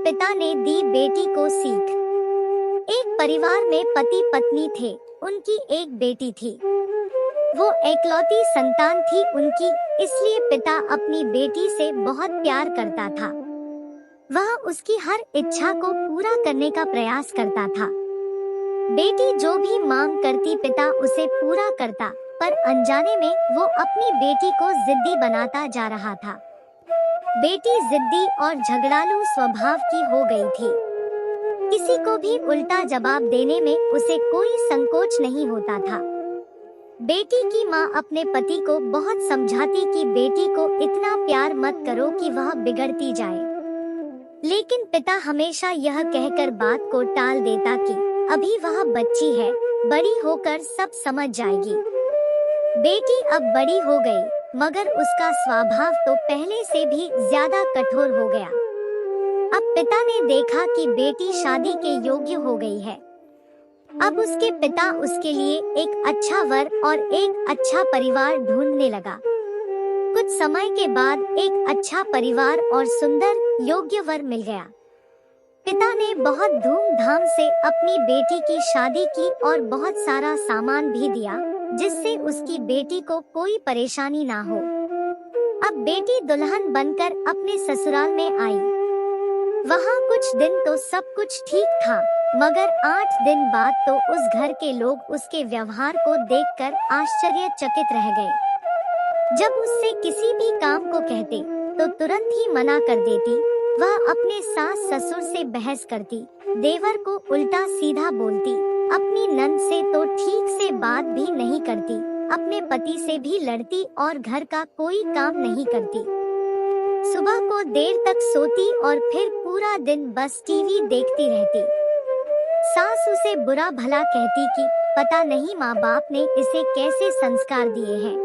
पिता ने दी बेटी को सीख। एक परिवार में पति पत्नी थे। उनकी एक बेटी थी। वो एकलौती संतान थी उनकी, इसलिए पिता अपनी बेटी से बहुत प्यार करता था। वह उसकी हर इच्छा को पूरा करने का प्रयास करता था। बेटी जो भी मांग करती पिता उसे पूरा करता, पर अनजाने में वो अपनी बेटी को जिद्दी बनाता जा रहा था। बेटी जिद्दी और झगड़ालू स्वभाव की हो गई थी। किसी को भी उल्टा जवाब देने में उसे कोई संकोच नहीं होता था। बेटी की माँ अपने पति को बहुत समझाती कि बेटी को इतना प्यार मत करो कि वह बिगड़ती जाए, लेकिन पिता हमेशा यह कहकर बात को टाल देता कि अभी वह बच्ची है, बड़ी होकर सब समझ जाएगी। बेटी अब बड़ी हो गई, मगर उसका स्वभाव तो पहले से भी ज्यादा कठोर हो गया। अब पिता ने देखा कि बेटी शादी के योग्य हो गई है। अब उसके पिता उसके लिए एक अच्छा वर और एक अच्छा परिवार ढूंढने लगा। कुछ समय के बाद एक अच्छा परिवार और सुंदर योग्य वर मिल गया। पिता ने बहुत धूमधाम से अपनी बेटी की शादी की और बहुत सारा सामान भी दिया, जिससे उसकी बेटी को कोई परेशानी ना हो। अब बेटी दुल्हन बनकर अपने ससुराल में आई। वहाँ कुछ दिन तो सब कुछ ठीक था, मगर 8 दिन बाद तो उस घर के लोग उसके व्यवहार को देखकर आश्चर्यचकित रह गए। जब उससे किसी भी काम को कहते तो तुरंत ही मना कर देती। वह अपने सास ससुर से बहस करती, देवर को उल्टा सीधा बोलती, अपनी नंद से तो ठीक से बात भी नहीं करती, अपने पति से भी लड़ती और घर का कोई काम नहीं करती। सुबह को देर तक सोती और फिर पूरा दिन बस टीवी देखती रहती। सास उसे बुरा भला कहती कि पता नहीं माँ बाप ने इसे कैसे संस्कार दिए हैं,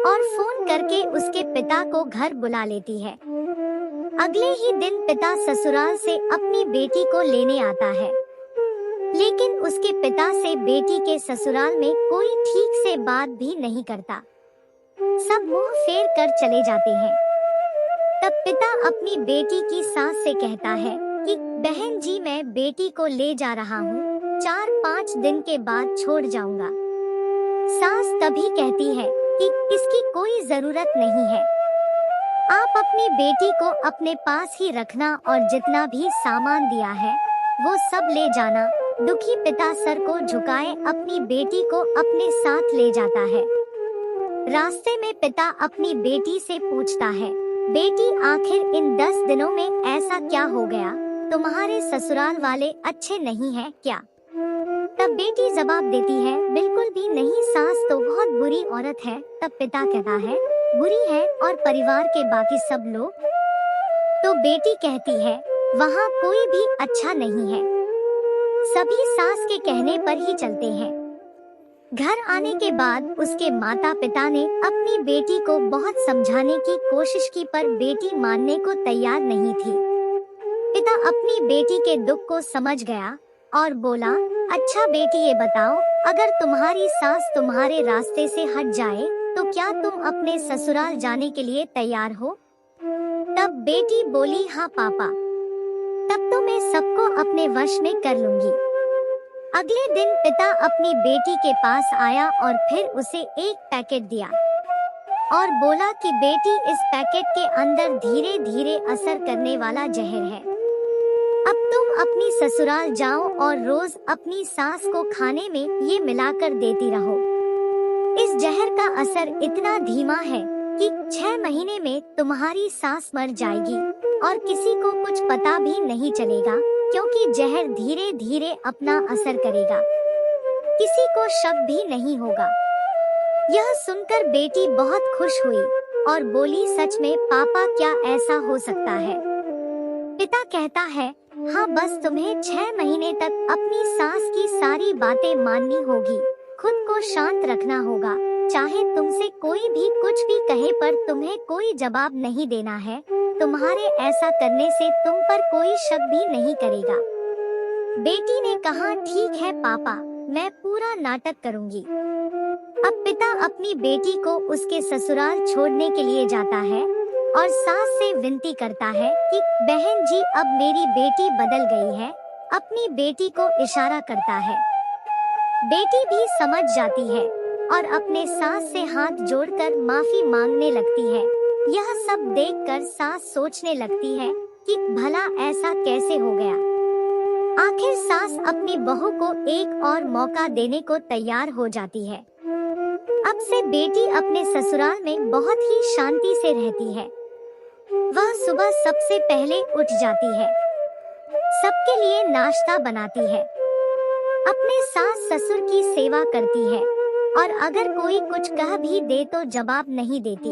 और फोन करके उसके पिता को घर बुला लेती है। अगले ही दिन पिता ससुराल से अपनी बेटी को लेने आता है, लेकिन उसके पिता से बेटी के ससुराल में कोई ठीक से बात भी नहीं करता। सब मुंह फेर कर चले जाते हैं। तब पिता अपनी बेटी की सास से कहता है कि बहन जी, मैं बेटी को ले जा रहा हूँ, 4-5 दिन के बाद छोड़ जाऊंगा। सास तभी कहती है कि इसकी कोई जरूरत नहीं है, आप अपनी बेटी को अपने पास ही रखना और जितना भी सामान दिया है वो सब ले जाना। दुखी पिता सर को झुकाए अपनी बेटी को अपने साथ ले जाता है। रास्ते में पिता अपनी बेटी से पूछता है, बेटी आखिर इन 10 दिनों में ऐसा क्या हो गया? तुम्हारे ससुराल वाले अच्छे नहीं हैं क्या? तब बेटी जवाब देती है, बिल्कुल भी नहीं सास तो बहुत बुरी औरत है। तब पिता कहता है, बुरी है और परिवार के बाकी सब लोग? तो बेटी कहती है, वहाँ कोई भी अच्छा नहीं है, सभी सास के कहने पर ही चलते हैं। घर आने के बाद उसके माता पिता ने अपनी बेटी को बहुत समझाने की कोशिश की, पर बेटी मानने को तैयार नहीं थी। पिता अपनी बेटी के दुख को समझ गया और बोला, अच्छा बेटी ये बताओ, अगर तुम्हारी सास तुम्हारे रास्ते से हट जाए तो क्या तुम अपने ससुराल जाने के लिए तैयार हो? तब बेटी बोली, हाँ पापा, तब तो मैं सबको अपने वश में कर लूंगी। अगले दिन पिता अपनी बेटी के पास आया और फिर उसे एक पैकेट दिया और बोला कि बेटी, इस पैकेट के अंदर धीरे धीरे असर करने वाला जहर है। अब तुम अपनी ससुराल जाओ और रोज अपनी सास को खाने में ये मिलाकर देती रहो। इस जहर का असर इतना धीमा है कि 6 महीने में तुम्हारी सास मर जाएगी और किसी को कुछ पता भी नहीं चलेगा, क्योंकि जहर धीरे धीरे अपना असर करेगा, किसी को शक भी नहीं होगा। यह सुनकर बेटी बहुत खुश हुई और बोली, सच में पापा, क्या ऐसा हो सकता है? पिता कहता है, हाँ, बस तुम्हें 6 महीने तक अपनी सास की सारी बातें माननी होगी, खुद को शांत रखना होगा, चाहे तुमसे कोई भी कुछ भी कहे पर तुम्हें कोई जवाब नहीं देना है। तुम्हारे ऐसा करने से तुम पर कोई शक भी नहीं करेगा। बेटी ने कहा, ठीक है पापा, मैं पूरा नाटक करूंगी। अब पिता अपनी बेटी को उसके ससुराल छोड़ने के लिए जाता है। और सास से विनती करता है कि बहन जी अब मेरी बेटी बदल गई है। अपनी बेटी को इशारा करता है। बेटी भी समझ जाती है और अपने सास से हाथ जोड़कर माफी मांगने लगती है। यह सब देखकर सास सोचने लगती है कि भला ऐसा कैसे हो गया। आखिर सास अपनी बहू को एक और मौका देने को तैयार हो जाती है। अब से बेटी अपने ससुराल में बहुत ही शांति से रहती है। वह सुबह सबसे पहले उठ जाती है, सबके लिए नाश्ता बनाती है, अपने सास ससुर की सेवा करती है और अगर कोई कुछ कह भी दे तो जवाब नहीं देती,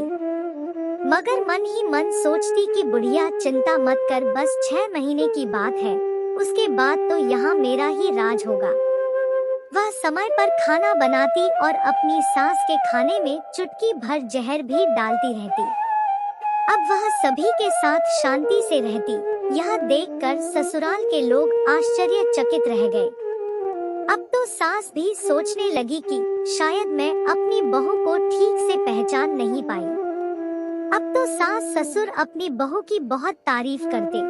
मगर मन ही मन सोचती कि बुढ़िया चिंता मत कर, बस 6 महीने की बात है, उसके बाद तो यहाँ मेरा ही राज होगा। वह समय पर खाना बनाती और अपनी सास के खाने में चुटकी भर जहर भी डालती रहती। अब वह सभी के साथ शांति से रहती। यह देखकर ससुराल के लोग आश्चर्यचकित रह गए। अब तो सास भी सोचने लगी कि शायद मैं अपनी बहू को ठीक से पहचान नहीं पाई। अब तो सास ससुर अपनी बहू की बहुत तारीफ करते।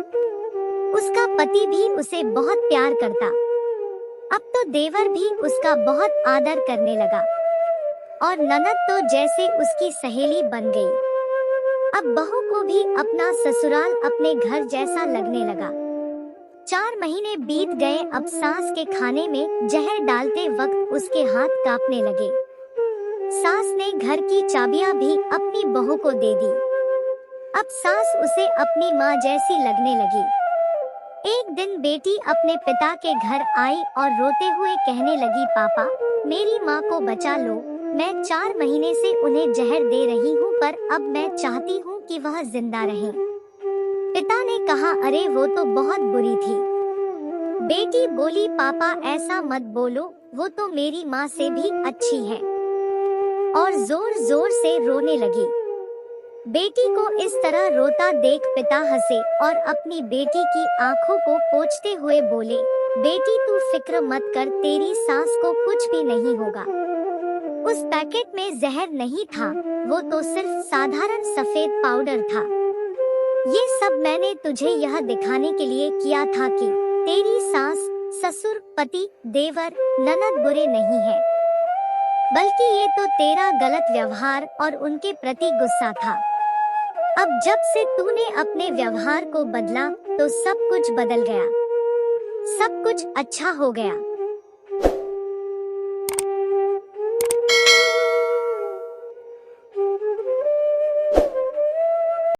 उसका पति भी उसे बहुत प्यार करता। अब तो देवर भी उसका बहुत आदर करने लगा और ननद तो जैसे उसकी सहेली बन गई। अब बहू को भी अपना ससुराल अपने घर जैसा लगने लगा। 4 महीने बीत गए। अब सास के खाने में जहर डालते वक्त उसके हाथ कांपने लगे। सास ने घर की चाबियां भी अपनी बहू को दे दी। अब सास उसे अपनी माँ जैसी लगने लगी। एक दिन बेटी अपने पिता के घर आई और रोते हुए कहने लगी, पापा मेरी माँ को बचा लो, मैं 4 महीने से उन्हें जहर दे रही हूँ पर अब मैं चाहती हूँ कि वह जिंदा रहें। पिता ने कहा, अरे वो तो बहुत बुरी थी। बेटी बोली, पापा ऐसा मत बोलो, वो तो मेरी माँ से भी अच्छी है, और जोर जोर से रोने लगी। बेटी को इस तरह रोता देख पिता हंसे और अपनी बेटी की आंखों को पोंछते हुए बोले, बेटी तू फिक्र मत कर, तेरी सास को कुछ भी नहीं होगा। उस पैकेट में जहर नहीं था, वो तो सिर्फ साधारण सफेद पाउडर था। ये सब मैंने तुझे यह दिखाने के लिए किया था कि तेरी सास, ससुर, पति, देवर, ननद बुरे नहीं हैं, बल्कि ये तो तेरा गलत व्यवहार और उनके प्रति गुस्सा था। अब जब से तूने अपने व्यवहार को बदला तो सब कुछ बदल गया, सब कुछ अच्छा हो गया।